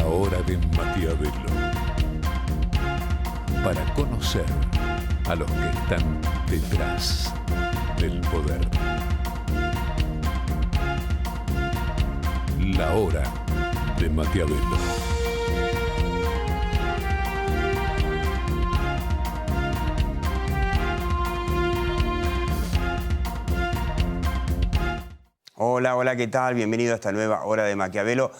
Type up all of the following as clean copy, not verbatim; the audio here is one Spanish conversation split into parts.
La hora de Maquiavelo. Para conocer a los que están detrás del poder. La hora de Maquiavelo. Hola, hola, ¿qué tal? Bienvenido a esta nueva Hora de Maquiavelo,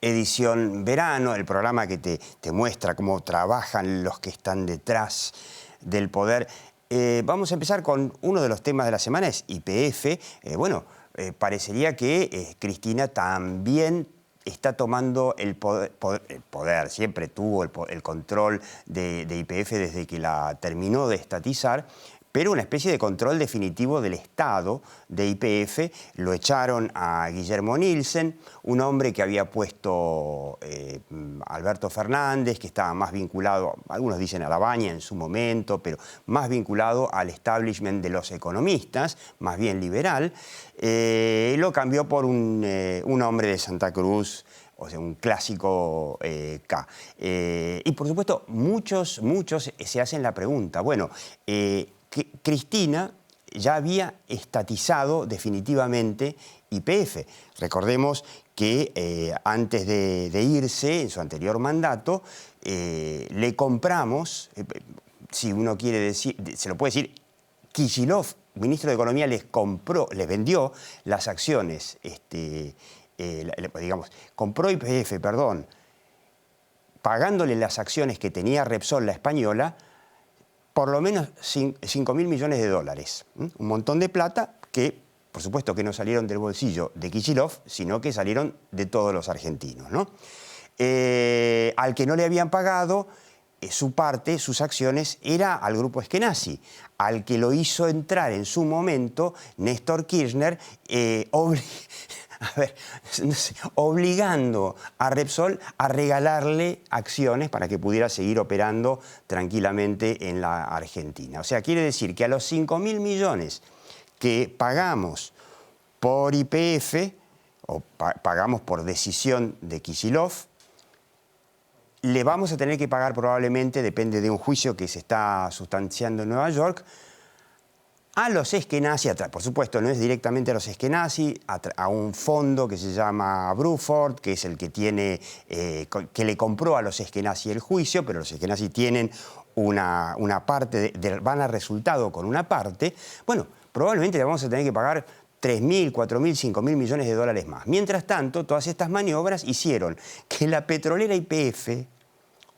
edición verano, el programa que te muestra cómo trabajan los que están detrás del poder. Vamos a empezar con uno de los temas de la semana, es YPF. Parecería que Cristina también está tomando el poder, siempre tuvo el control de YPF desde que la terminó de estatizar, pero una especie de control definitivo del Estado de YPF. Lo echaron a Guillermo Nielsen, un hombre que había puesto Alberto Fernández, que estaba más vinculado, algunos dicen a la Baña en su momento, pero más vinculado al establishment de los economistas, más bien liberal. Lo cambió por un hombre de Santa Cruz, o sea, un clásico K. Y por supuesto, muchos se hacen la pregunta, bueno, que Cristina ya había estatizado definitivamente YPF. Recordemos que antes de irse, en su anterior mandato, le compramos, si uno quiere decir, se lo puede decir, Kicillof, ministro de Economía, les vendió las acciones, compró YPF, perdón, pagándole las acciones que tenía Repsol, la española, por lo menos 5.000 millones de dólares. Un montón de plata que, por supuesto, que no salieron del bolsillo de Kicillof, sino que salieron de todos los argentinos, ¿no? Al que no le habían pagado su parte, sus acciones, era al grupo Eskenazi, al que lo hizo entrar en su momento Néstor Kirchner, obligando a Repsol a regalarle acciones para que pudiera seguir operando tranquilamente en la Argentina. O sea, quiere decir que a los 5.000 millones que pagamos por YPF, o pagamos por decisión de Kicillof, le vamos a tener que pagar probablemente, depende de un juicio que se está sustanciando en Nueva York, a los Eskenazi, por supuesto no es directamente a los Eskenazi, a un fondo que se llama Bruford, que es el que tiene, que le compró a los Eskenazi el juicio, pero los Eskenazi tienen una parte, van a resultado con una parte. Bueno, probablemente le vamos a tener que pagar 3.000, 4.000, 5.000 millones de dólares más. Mientras tanto, todas estas maniobras hicieron que la petrolera YPF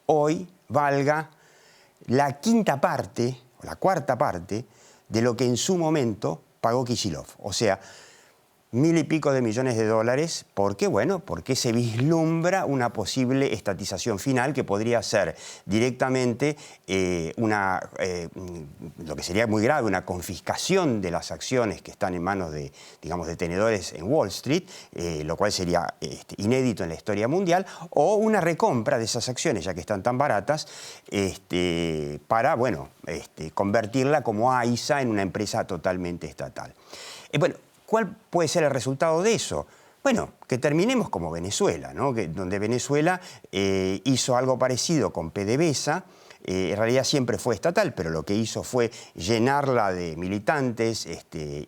hoy valga la quinta parte, o la cuarta parte, de lo que en su momento pagó Kicillof. O sea, 1.000 y pico de millones de dólares. ¿Por qué? Bueno, porque se vislumbra una posible estatización final que podría ser directamente lo que sería muy grave, una confiscación de las acciones que están en manos de, digamos, de tenedores en Wall Street, lo cual sería inédito en la historia mundial, o una recompra de esas acciones, ya que están tan baratas, para, bueno, convertirla como AISA en una empresa totalmente estatal. ¿Cuál puede ser el resultado de eso? Bueno, que terminemos como Venezuela, ¿no? Donde Venezuela hizo algo parecido con PDVSA. En realidad siempre fue estatal, pero lo que hizo fue llenarla de militantes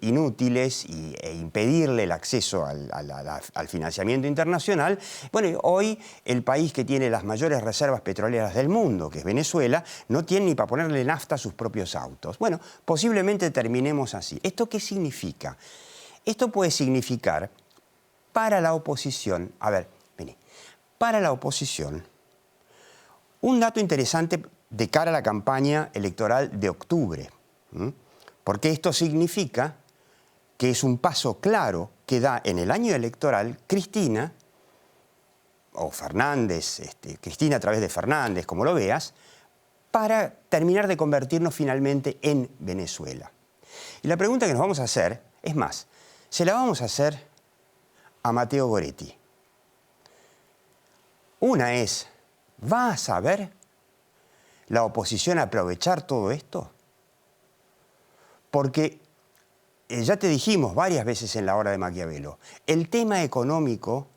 inútiles e impedirle el acceso al financiamiento internacional. Bueno, hoy el país que tiene las mayores reservas petroleras del mundo, que es Venezuela, no tiene ni para ponerle nafta a sus propios autos. Bueno, posiblemente terminemos así. ¿Esto qué significa? Esto puede significar para la oposición, para la oposición, un dato interesante de cara a la campaña electoral de octubre, porque esto significa que es un paso claro que da en el año electoral Cristina, o Fernández, Cristina a través de Fernández, como lo veas, para terminar de convertirnos finalmente en Venezuela. Y la pregunta que nos vamos a hacer, es más, se la vamos a hacer a Matteo Goretti. Una es, ¿va a saber la oposición aprovechar todo esto? Porque ya te dijimos varias veces en la hora de Maquiavelo, el tema económico,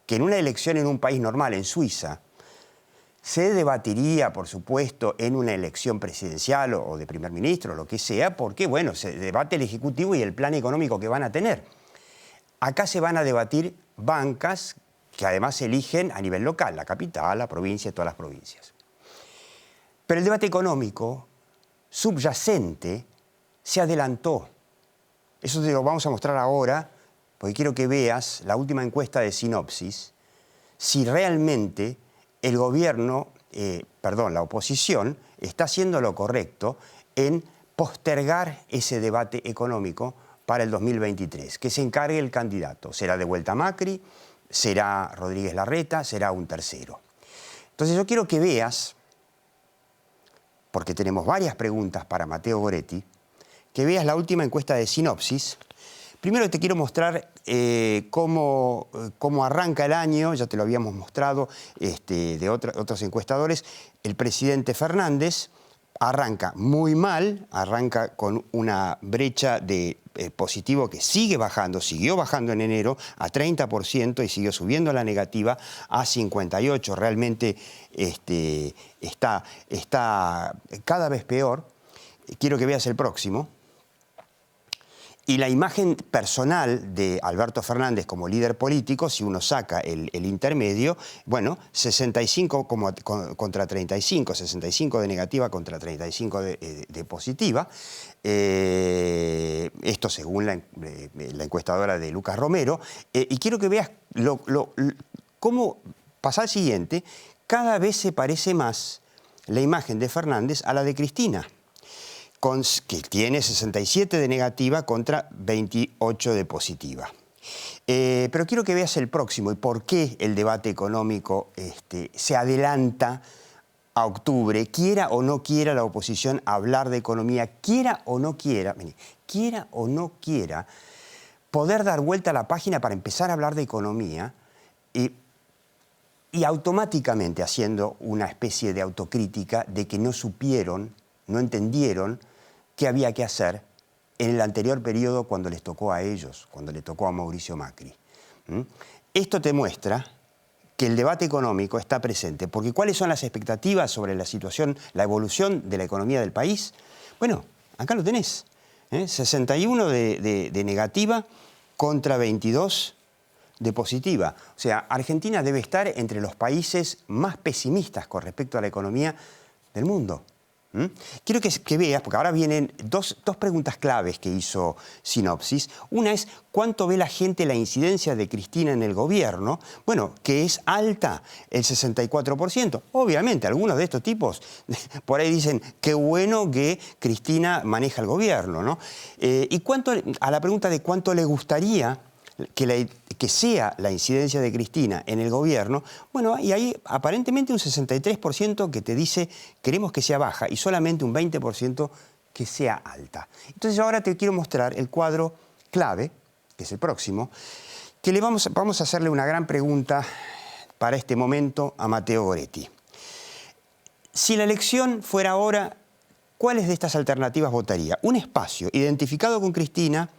que en una elección en un país normal, en Suiza, Se debatiría, por supuesto, en una elección presidencial o de primer ministro, lo que sea, porque, bueno, se debate el Ejecutivo y el plan económico que van a tener. Acá se van a debatir bancas que además se eligen a nivel local, la capital, la provincia y todas las provincias. Pero el debate económico subyacente se adelantó. Eso te lo vamos a mostrar ahora, porque quiero que veas la última encuesta de Sinopsis, si realmente el gobierno, la oposición, está haciendo lo correcto en postergar ese debate económico para el 2023, que se encargue el candidato. ¿Será de vuelta Macri? ¿Será Rodríguez Larreta? ¿Será un tercero? Entonces yo quiero que veas, porque tenemos varias preguntas para Matteo Goretti, que veas la última encuesta de Sinopsis. Primero te quiero mostrar cómo arranca el año, ya te lo habíamos mostrado de otros encuestadores. El presidente Fernández arranca muy mal, arranca con una brecha de positivo que sigue bajando, siguió bajando en enero a 30% y siguió subiendo la negativa a 58%. Realmente está cada vez peor. Quiero que veas el próximo. Y la imagen personal de Alberto Fernández como líder político, si uno saca el intermedio, bueno, 65 contra 35, 65 de negativa contra 35 de positiva. Esto según la encuestadora de Lucas Romero. Y quiero que veas cómo pasa al siguiente, cada vez se parece más la imagen de Fernández a la de Cristina, que tiene 67 de negativa contra 28 de positiva. Pero quiero que veas el próximo y por qué el debate económico se adelanta a octubre, quiera o no quiera la oposición hablar de economía, quiera o no quiera poder dar vuelta a la página para empezar a hablar de economía y automáticamente haciendo una especie de autocrítica de que no supieron, no entendieron qué había que hacer en el anterior periodo cuando les tocó a ellos, cuando le tocó a Mauricio Macri. Esto te muestra que el debate económico está presente, porque ¿cuáles son las expectativas sobre la situación, la evolución de la economía del país? Bueno, acá lo tenés, 61 de negativa contra 22 de positiva. O sea, Argentina debe estar entre los países más pesimistas con respecto a la economía del mundo. Quiero que veas, porque ahora vienen dos preguntas claves que hizo Sinopsis. Una es, ¿cuánto ve la gente la incidencia de Cristina en el gobierno? Bueno, que es alta, el 64%. Obviamente, algunos de estos tipos por ahí dicen, qué bueno que Cristina maneja el gobierno, ¿no? Y a la pregunta de cuánto le gustaría que sea la incidencia de Cristina en el gobierno, bueno, y hay aparentemente un 63% que te dice queremos que sea baja y solamente un 20% que sea alta. Entonces ahora te quiero mostrar el cuadro clave, que es el próximo, que vamos a hacerle una gran pregunta para este momento a Matteo Goretti. Si la elección fuera ahora, ¿cuáles de estas alternativas votaría? Un espacio identificado con Cristina,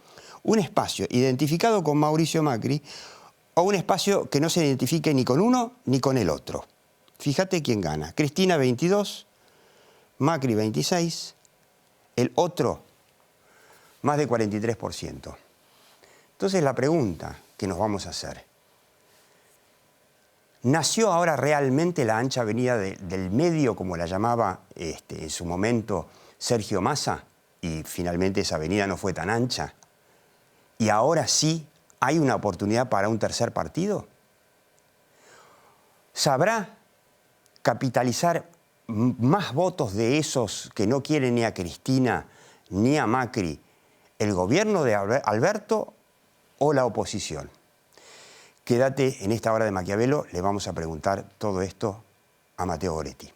un espacio identificado con Mauricio Macri o un espacio que no se identifique ni con uno ni con el otro. Fíjate quién gana. Cristina 22, Macri 26, el otro más de 43%. Entonces la pregunta que nos vamos a hacer, ¿nació ahora realmente la ancha avenida del medio, como la llamaba en su momento Sergio Massa, y finalmente esa avenida no fue tan ancha? ¿Y ahora sí hay una oportunidad para un tercer partido? ¿Sabrá capitalizar más votos de esos que no quieren ni a Cristina ni a Macri, el gobierno de Alberto o la oposición? Quédate en esta hora de Maquiavelo, le vamos a preguntar todo esto a Matteo Goretti.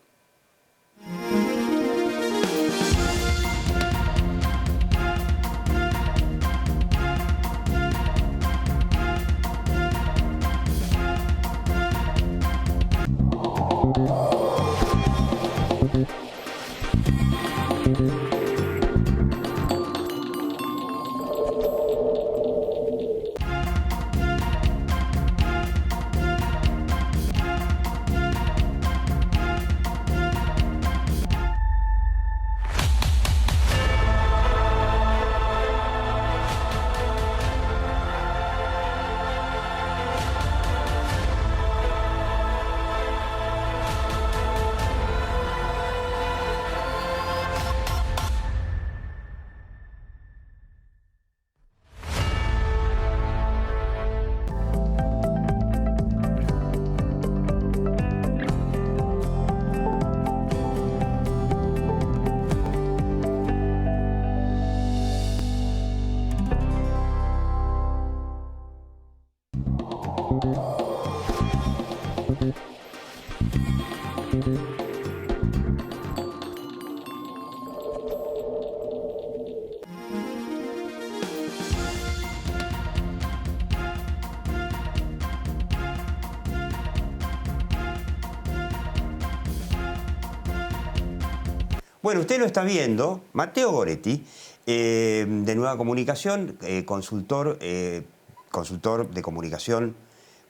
Bueno, usted lo está viendo, Matteo Goretti, de Nueva Comunicación, consultor de comunicación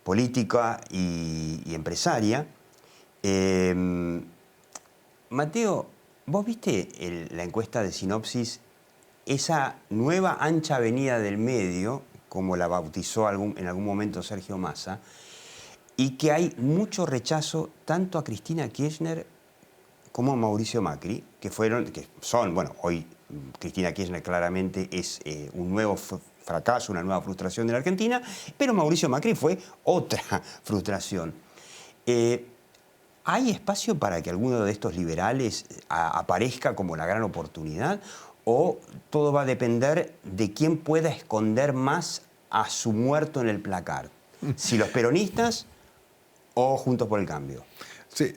política y empresaria. Matteo, ¿vos viste la encuesta de Sinopsis, esa nueva ancha avenida del medio, como la bautizó en algún momento Sergio Massa, y que hay mucho rechazo tanto a Cristina Kirchner como a Mauricio Macri, que son, bueno, hoy Cristina Kirchner claramente es un nuevo fracaso, una nueva frustración de la Argentina, pero Mauricio Macri fue otra frustración. ¿Hay espacio para que alguno de estos liberales aparezca como la gran oportunidad? ¿O todo va a depender de quién pueda esconder más a su muerto en el placar? Si los peronistas o Juntos por el Cambio. Sí.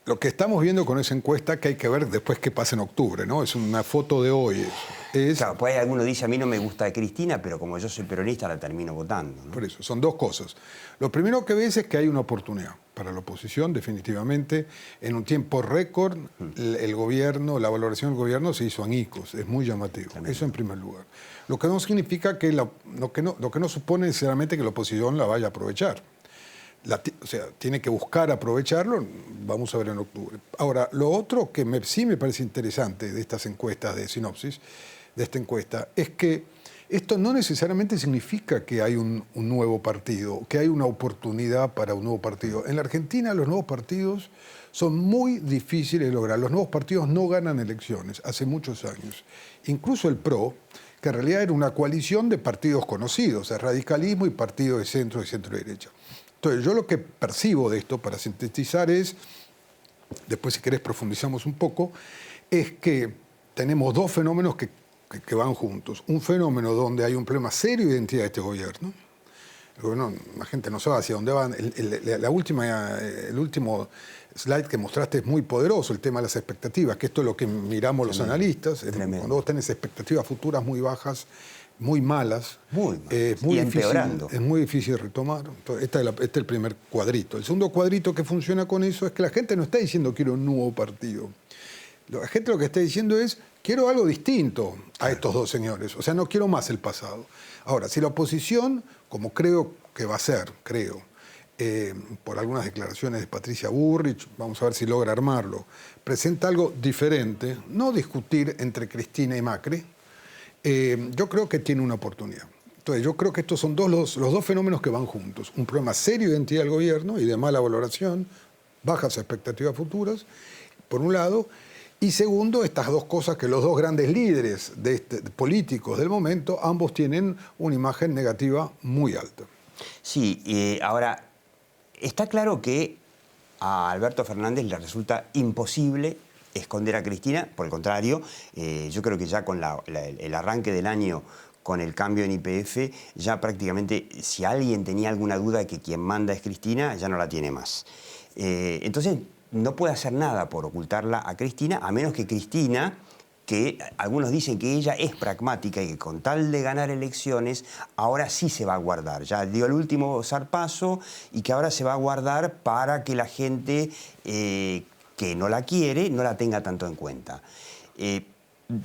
Lo que estamos viendo con esa encuesta, que hay que ver después qué pasa en octubre, ¿no? Es una foto de hoy. Claro, pues alguno dice, a mí no me gusta Cristina, pero como yo soy peronista la termino votando, ¿no? Por eso, son dos cosas. Lo primero que ves es que hay una oportunidad para la oposición, definitivamente. En un tiempo récord, el gobierno, la valoración del gobierno se hizo añicos. Es muy llamativo. Tremendo. Eso en primer lugar. Lo que no significa que lo que no supone necesariamente que la oposición la vaya a aprovechar. O sea, tiene que buscar aprovecharlo, vamos a ver en octubre. Ahora, lo otro que sí me parece interesante de estas encuestas de Sinopsis, de esta encuesta, es que esto no necesariamente significa que hay un nuevo partido, que hay una oportunidad para un nuevo partido. En la Argentina los nuevos partidos son muy difíciles de lograr. Los nuevos partidos no ganan elecciones hace muchos años. Incluso el PRO, que en realidad era una coalición de partidos conocidos, el radicalismo y partidos de centro y centro-derecha. Entonces, yo lo que percibo de esto, para sintetizar, es, después si querés profundizamos un poco, es que tenemos dos fenómenos que van juntos. Un fenómeno donde hay un problema serio de identidad de este gobierno. El gobierno, la gente no sabe hacia dónde van. El último slide que mostraste es muy poderoso, el tema de las expectativas, que esto es lo que miramos los analistas. Tremendo. Cuando vos tenés expectativas futuras muy bajas, muy malas, y empeorando. Es muy difícil retomar. Entonces, este es el primer cuadrito. El segundo cuadrito que funciona con eso es que la gente no está diciendo quiero un nuevo partido. La gente lo que está diciendo es quiero algo distinto a estos dos señores. O sea, no quiero más el pasado. Ahora, si la oposición, como creo que va a ser, por algunas declaraciones de Patricia Bullrich, vamos a ver si logra armarlo, presenta algo diferente, no discutir entre Cristina y Macri, yo creo que tiene una oportunidad. Entonces, yo creo que estos son los dos fenómenos que van juntos. Un problema serio de identidad del gobierno y de mala valoración, bajas expectativas futuras, por un lado. Y segundo, estas dos cosas que los dos grandes líderes políticos del momento, ambos tienen una imagen negativa muy alta. Sí, ahora, está claro que a Alberto Fernández le resulta imposible esconder a Cristina. Por el contrario, yo creo que ya con el arranque del año, con el cambio en YPF, ya prácticamente, si alguien tenía alguna duda de que quien manda es Cristina, ya no la tiene más. Entonces, no puede hacer nada por ocultarla a Cristina, a menos que Cristina, que algunos dicen que ella es pragmática y que con tal de ganar elecciones, ahora sí se va a guardar. Ya dio el último zarpazo y que ahora se va a guardar para que la gente que no la quiere no la tenga tanto en cuenta.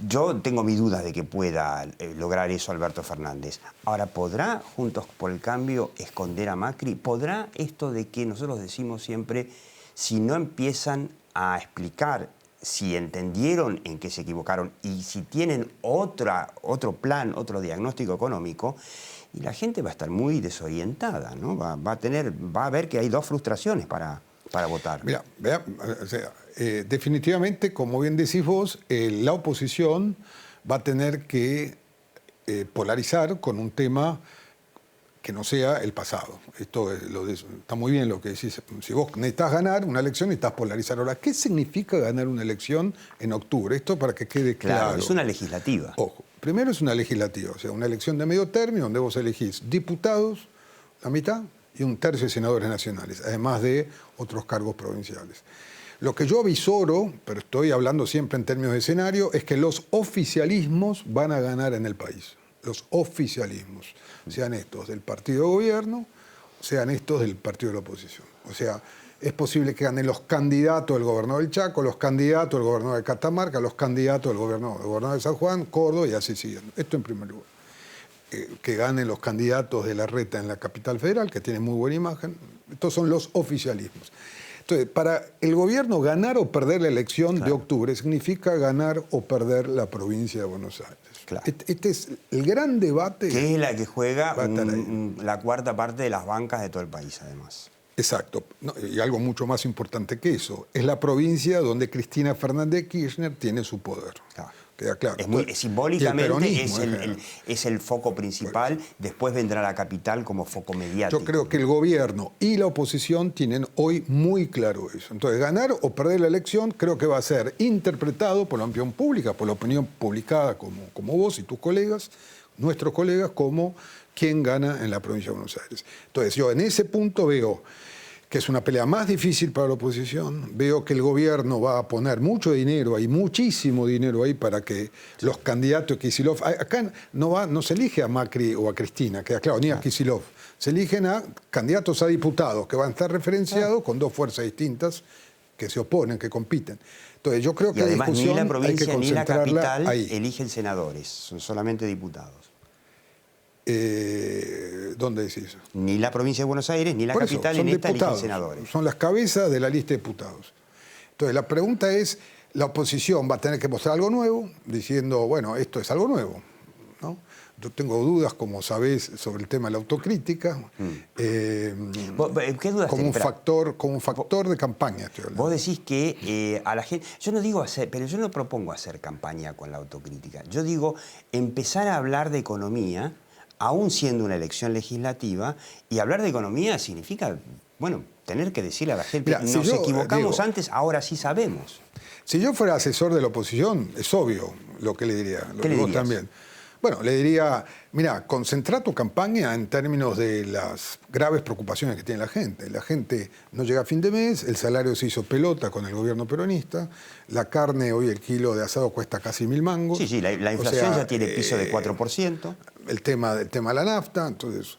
Yo tengo mis dudas de que pueda lograr eso Alberto Fernández. Ahora, ¿podrá Juntos por el Cambio esconder a Macri? ¿Podrá esto de que nosotros decimos siempre, si no empiezan a explicar si entendieron en qué se equivocaron y si tienen otro plan, otro diagnóstico económico, y la gente va a estar muy desorientada, ¿no? Va a ver que hay dos frustraciones para votar? Mira, o sea, definitivamente, como bien decís vos, la oposición va a tener que polarizar con un tema que no sea el pasado. Esto está muy bien lo que decís. Si vos necesitas ganar una elección, necesitas polarizar. Ahora, ¿qué significa ganar una elección en octubre? Esto para que quede claro. Claro, es una legislativa. Ojo, primero es una legislativa, o sea, una elección de medio término donde vos elegís diputados, la mitad, y 1/3 de senadores nacionales, además de otros cargos provinciales. Lo que yo avisoro, pero estoy hablando siempre en términos de escenario, es que los oficialismos van a ganar en el país. Los oficialismos, sean estos del partido de gobierno, sean estos del partido de la oposición. O sea, es posible que ganen los candidatos del gobernador del Chaco, los candidatos del gobernador de Catamarca, los candidatos del gobernador de San Juan, Córdoba y así siguen. Esto en primer lugar. Que ganen los candidatos de Larreta en la capital federal, que tienen muy buena imagen. Estos son los oficialismos. Entonces, para el gobierno ganar o perder la elección de octubre significa ganar o perder la provincia de Buenos Aires. Claro. Este es el gran debate. Que es la que juega la cuarta parte de las bancas de todo el país, además. Exacto. No, y algo mucho más importante que eso. Es la provincia donde Cristina Fernández de Kirchner tiene su poder. Claro. Queda claro. Simbólicamente es el foco principal, bueno. Después vendrá la capital como foco mediático. Yo creo que el gobierno y la oposición tienen hoy muy claro eso. Entonces, ganar o perder la elección creo que va a ser interpretado por la opinión pública, por la opinión publicada como vos y tus colegas, nuestros colegas, como quien gana en la provincia de Buenos Aires. Entonces, yo en ese punto veo que es una pelea más difícil para la oposición. Veo que el gobierno va a poner mucho dinero ahí, muchísimo dinero ahí para que los candidatos de Kicillof... Acá no se elige a Macri o a Cristina, queda claro, ni a Kicillof. Se eligen a candidatos a diputados que van a estar referenciados con dos fuerzas distintas que se oponen, que compiten. Entonces yo creo que además, la discusión ni la provincia hay que ni la capital ahí. Eligen senadores, son solamente diputados. ¿Dónde decís eso? Ni la provincia de Buenos Aires ni la Por eso, capital en esta eligen senadores. Son las cabezas de la lista de diputados. Entonces la pregunta es, la oposición va a tener que mostrar algo nuevo, diciendo, bueno, esto es algo nuevo, ¿no? Yo tengo dudas, como sabés, sobre el tema de la autocrítica. ¿Qué dudas como un factor de campaña, estoy hablando. Vos decís que a la gente... Yo no digo hacer, pero yo no propongo hacer campaña con la autocrítica. Yo digo empezar a hablar de economía, aún siendo una elección legislativa, y hablar de economía significa, bueno, tener que decirle a la gente, Mirá, nos equivocamos antes, ahora sí sabemos. Si yo fuera asesor de la oposición, es obvio lo que le diría, lo que vos también. Bueno, le diría, mira, concentra tu campaña en términos de las graves preocupaciones que tiene la gente. La gente no llega a fin de mes, el salario se hizo pelota con el gobierno peronista, la carne, hoy el kilo de asado cuesta casi 1000 mangos. Sí, la inflación ya tiene piso de 4%. El tema de la nafta, entonces...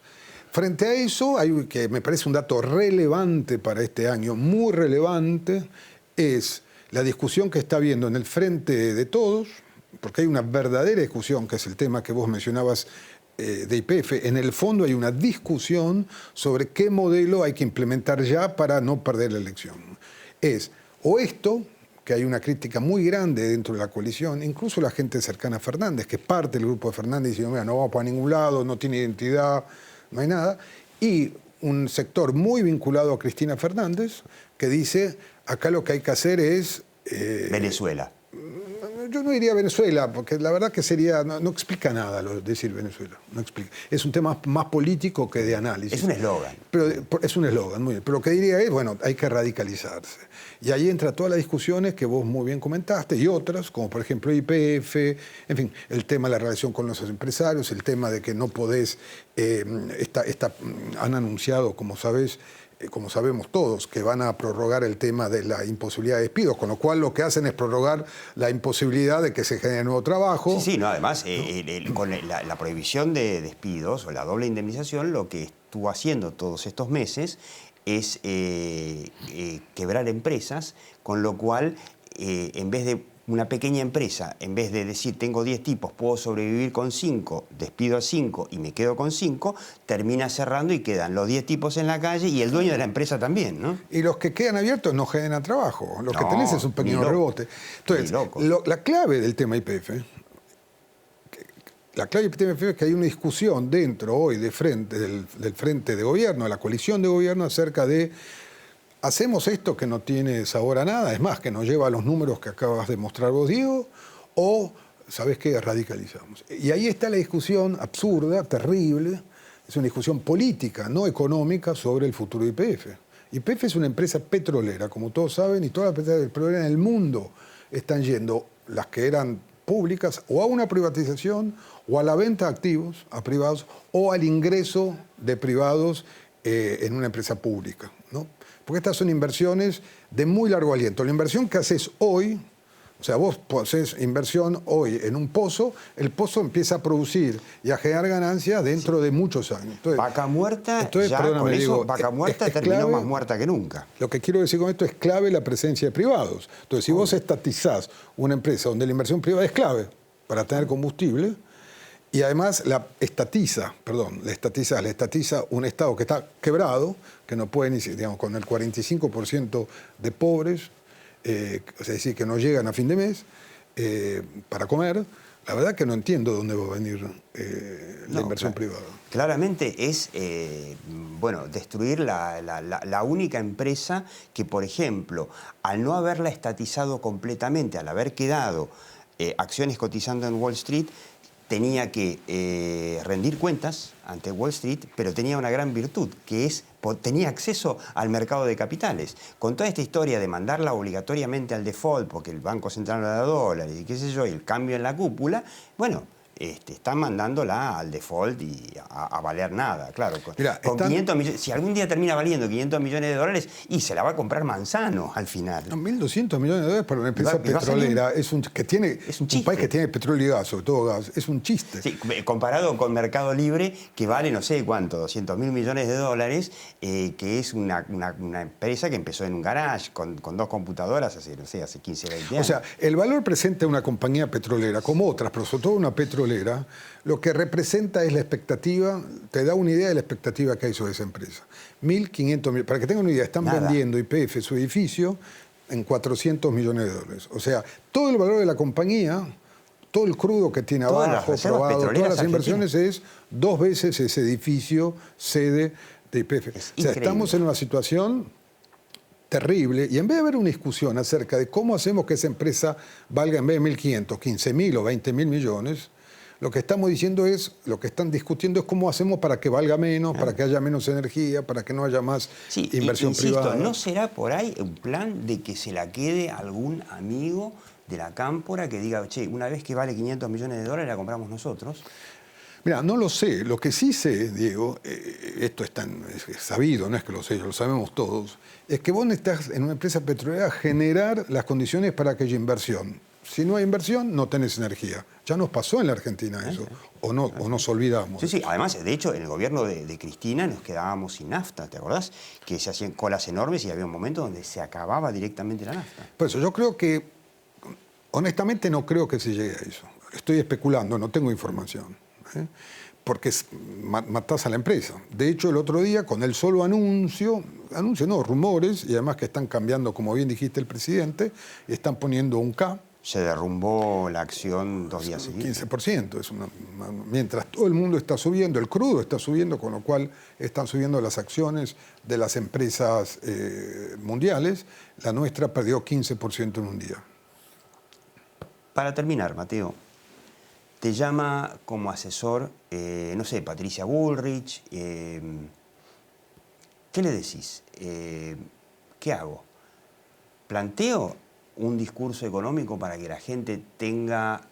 Frente a eso, hay que me parece un dato relevante para este año, muy relevante, es la discusión que está habiendo en el frente de todos, porque hay una verdadera discusión, que es el tema que vos mencionabas de YPF. En el fondo hay una discusión sobre qué modelo hay que implementar ya para no perder la elección. Es o esto, que hay una crítica muy grande dentro de la coalición, incluso la gente cercana a Fernández, que es parte del grupo de Fernández, diciendo, mira, no vamos para ningún lado, no tiene identidad, no hay nada, y un sector muy vinculado a Cristina Fernández, que dice, acá lo que hay que hacer es... Venezuela. Yo no diría Venezuela, porque la verdad que sería... No explica nada lo de decir Venezuela. No explica. Es un tema más político que de análisis. Es un eslogan. Es un eslogan, muy bien. Pero lo que diría es, bueno, hay que radicalizarse. Y ahí entra todas las discusiones que vos muy bien comentaste y otras, como por ejemplo YPF, en fin, el tema de la relación con los empresarios, el tema de que no podés... han anunciado, como sabés, como sabemos todos, que van a prorrogar el tema de la imposibilidad de despidos, con lo cual lo que hacen es prorrogar la imposibilidad de que se genere nuevo trabajo. Sí, además, con la prohibición de despidos o la doble indemnización, lo que estuvo haciendo todos estos meses es quebrar empresas, con lo cual, en vez de una pequeña empresa, en vez de decir tengo 10 tipos, puedo sobrevivir con 5, despido a 5 y me quedo con 5, termina cerrando y quedan los 10 tipos en la calle y el dueño de la empresa también, ¿no? Y los que quedan abiertos no generan trabajo, lo que tenés es un pequeño rebote. Entonces, la clave del tema YPF, la clave del tema YPF es que hay una discusión dentro hoy del frente de gobierno, de la coalición de gobierno, acerca de ¿hacemos esto que no tiene sabor a nada? Es más, que nos lleva a los números que acabas de mostrar vos, Diego, o, ¿sabés qué? Radicalizamos. Y ahí está la discusión absurda, terrible, es una discusión política, no económica, sobre el futuro de YPF. YPF es una empresa petrolera, como todos saben, y todas las empresas petroleras en el mundo están yendo, las que eran públicas, o a una privatización, o a la venta de activos a privados, o al ingreso de privados en una empresa pública, ¿no? Porque estas son inversiones de muy largo aliento. La inversión que haces hoy, o sea, vos haces inversión hoy en un pozo, el pozo empieza a producir y a generar ganancias dentro de muchos años. Entonces, Vaca muerta, ya perdóname, con eso, digo, Vaca Muerta es terminó clave. más muerta que nunca. Lo que quiero decir con esto es clave la presencia de privados. Entonces, si vos estatizás una empresa donde la inversión privada es clave para tener combustible, y además la estatiza un Estado que está quebrado, que no puede ni, digamos, con el 45% de pobres, es decir, que no llegan a fin de mes para comer. La verdad que no entiendo dónde va a venir la inversión privada. Claramente es destruir la única empresa que, por ejemplo, al no haberla estatizado completamente, al haber quedado acciones cotizando en Wall Street, tenía que rendir cuentas ante Wall Street, pero tenía una gran virtud, que es tenía acceso al mercado de capitales. Con toda esta historia de mandarla obligatoriamente al default, porque el Banco Central no le da dólares y qué sé yo, y el cambio en la cúpula, bueno, están mandándola al default y a valer nada, claro. Mirá, con 500 millones, si algún día termina valiendo 500 millones de dólares, y se la va a comprar Manzano al final. No, 1.200 millones de dólares para una empresa petrolera es un país que tiene petróleo y gas, sobre todo gas, es un chiste. Sí, comparado con Mercado Libre, que vale no sé cuánto, 200 mil millones de dólares, que es una empresa que empezó en un garage con 2 computadoras hace 15, 20 años. O sea, el valor presente de una compañía petrolera, como otras, pero sobre todo una petrolera, lo que representa es la expectativa, te da una idea de la expectativa que hay sobre esa empresa. 1.500 millones, para que tengan una idea, están vendiendo YPF su edificio en 400 millones de dólares. O sea, todo el valor de la compañía, todo el crudo que tiene abajo, probado, todas las inversiones es 2 veces ese edificio sede de YPF. O sea, estamos en una situación terrible, y en vez de haber una discusión acerca de cómo hacemos que esa empresa valga en vez de 1.500, 15.000 o 20.000 millones, lo que estamos diciendo es, lo que están discutiendo es cómo hacemos para que valga menos, para que haya menos energía, para que no haya más inversión privada. ¿No será por ahí un plan de que se la quede algún amigo de la cámpora que diga, che, una vez que vale 500 millones de dólares la compramos nosotros? Mira, no lo sé. Lo que sí sé, Diego, esto es sabido, no es que lo sé, lo sabemos todos, es que vos necesitas en una empresa petrolera generar las condiciones para que haya inversión. Si no hay inversión, no tenés energía. Ya nos pasó en la Argentina eso, o nos olvidamos. Sí, además, de hecho, en el gobierno de Cristina nos quedábamos sin nafta, ¿te acordás? Que se hacían colas enormes y había un momento donde se acababa directamente la nafta. Por eso, yo creo que, honestamente, no creo que se llegue a eso. Estoy especulando, no tengo información. Porque matás a la empresa. De hecho, el otro día, con el solo anuncio no, rumores, y además que están cambiando, como bien dijiste, el presidente, están poniendo un K. Se derrumbó la acción 2 días seguidos. 15%. Mientras todo el mundo está subiendo, el crudo está subiendo, con lo cual están subiendo las acciones de las empresas mundiales, la nuestra perdió 15% en un día. Para terminar, Mateo, te llama como asesor, no sé, Patricia Bullrich. ¿Qué le decís? ¿Qué hago? ¿Planteo un discurso económico para que la gente tenga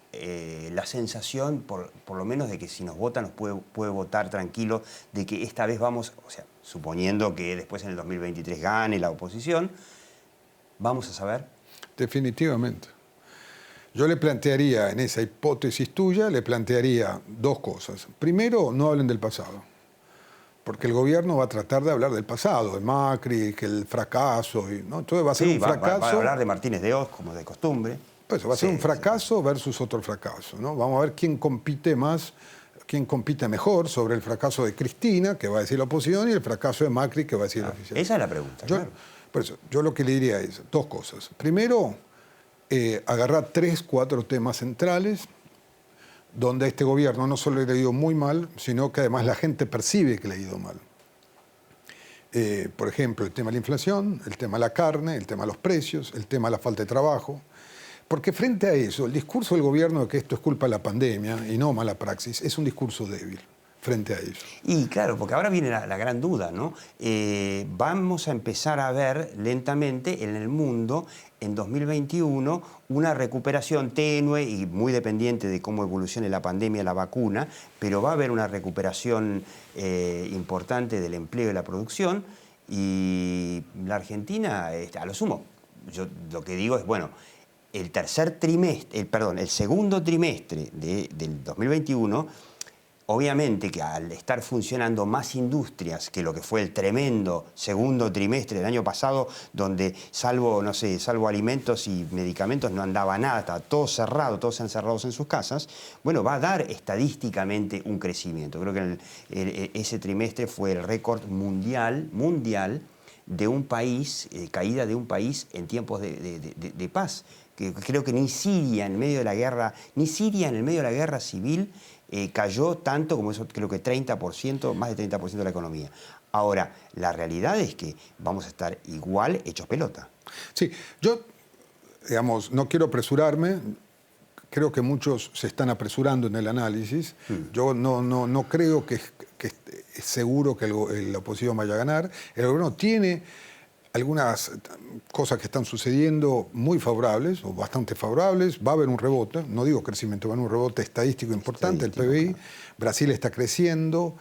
la sensación, por lo menos, de que si nos vota nos puede votar tranquilo, de que esta vez vamos, o sea, suponiendo que después en el 2023 gane la oposición, vamos a saber? Definitivamente. Yo le plantearía, en esa hipótesis tuya, le plantearía 2 cosas. Primero, no hablen del pasado, porque el gobierno va a tratar de hablar del pasado, de Macri, que el fracaso, ¿no? Entonces va a ser un fracaso. Va a hablar de Martínez de Oz, como de costumbre. Pues va a ser un fracaso versus otro fracaso, ¿no? Vamos a ver quién compite más, quién compite mejor sobre el fracaso de Cristina, que va a decir la oposición, y el fracaso de Macri, que va a decir la oficial. Esa es la pregunta, claro. Por eso, yo lo que le diría es 2 cosas. Primero, agarrar 3, 4 temas centrales donde a este gobierno no solo le ha ido muy mal, sino que además la gente percibe que le ha ido mal. Por ejemplo, el tema de la inflación, el tema de la carne, el tema de los precios, el tema de la falta de trabajo. Porque frente a eso, el discurso del gobierno de que esto es culpa de la pandemia y no mala praxis, es un discurso débil. frente a eso. Y claro, porque ahora viene la gran duda, ¿no? Vamos a empezar a ver lentamente en el mundo, en 2021, una recuperación tenue y muy dependiente de cómo evolucione la pandemia, la vacuna, pero va a haber una recuperación importante del empleo y la producción, y la Argentina, a lo sumo, yo lo que digo es, bueno, el segundo trimestre del 2021, obviamente que al estar funcionando más industrias que lo que fue el tremendo segundo trimestre del año pasado, donde salvo alimentos y medicamentos no andaba nada, estaba todo cerrado, todos encerrados en sus casas, bueno, va a dar estadísticamente un crecimiento. Creo que ese trimestre fue el récord mundial de un país, caída de un país en tiempos de paz. Que creo que ni Siria en el medio de la guerra civil cayó tanto como eso, creo que 30%, más de 30% de la economía. Ahora, la realidad es que vamos a estar igual hechos pelota. Sí, yo, digamos, no quiero apresurarme. Creo que muchos se están apresurando en el análisis. Yo no creo que es seguro que la oposición vaya a ganar. El gobierno tiene algunas cosas que están sucediendo muy favorables o bastante favorables. Va a haber un rebote, no digo crecimiento, va a haber un rebote estadístico importante, el PBI. Claro. Brasil está creciendo.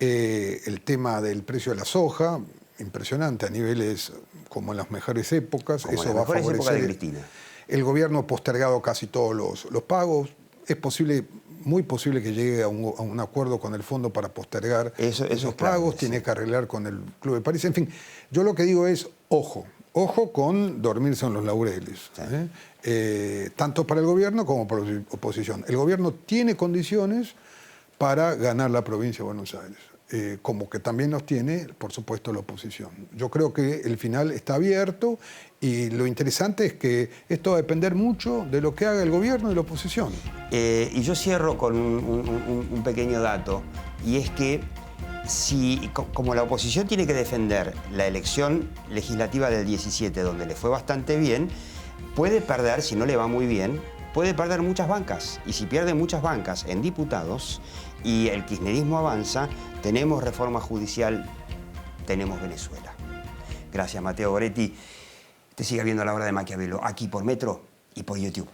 El tema del precio de la soja, impresionante, a niveles como en las mejores épocas. Como eso en las mejores épocas de Cristina. El gobierno ha postergado casi todos los pagos. Es posible, muy posible que llegue a un acuerdo con el fondo para postergar esos pagos. Tiene que arreglar con el Club de París. En fin, yo lo que digo es, ojo con dormirse en los laureles. Sí. Tanto para el gobierno como para la oposición. El gobierno tiene condiciones para ganar la provincia de Buenos Aires. Como que también los tiene, por supuesto, la oposición. Yo creo que el final está abierto y lo interesante es que esto va a depender mucho de lo que haga el gobierno y la oposición. Y yo cierro con un pequeño dato, y es que como la oposición tiene que defender la elección legislativa del 17, donde le fue bastante bien, puede perder, si no le va muy bien, puede perder muchas bancas. Y si pierde muchas bancas en diputados y el kirchnerismo avanza, tenemos reforma judicial, tenemos Venezuela. Gracias, Mateo Goretti. Te siga viendo a la hora de Maquiavelo, aquí por Metro y por YouTube.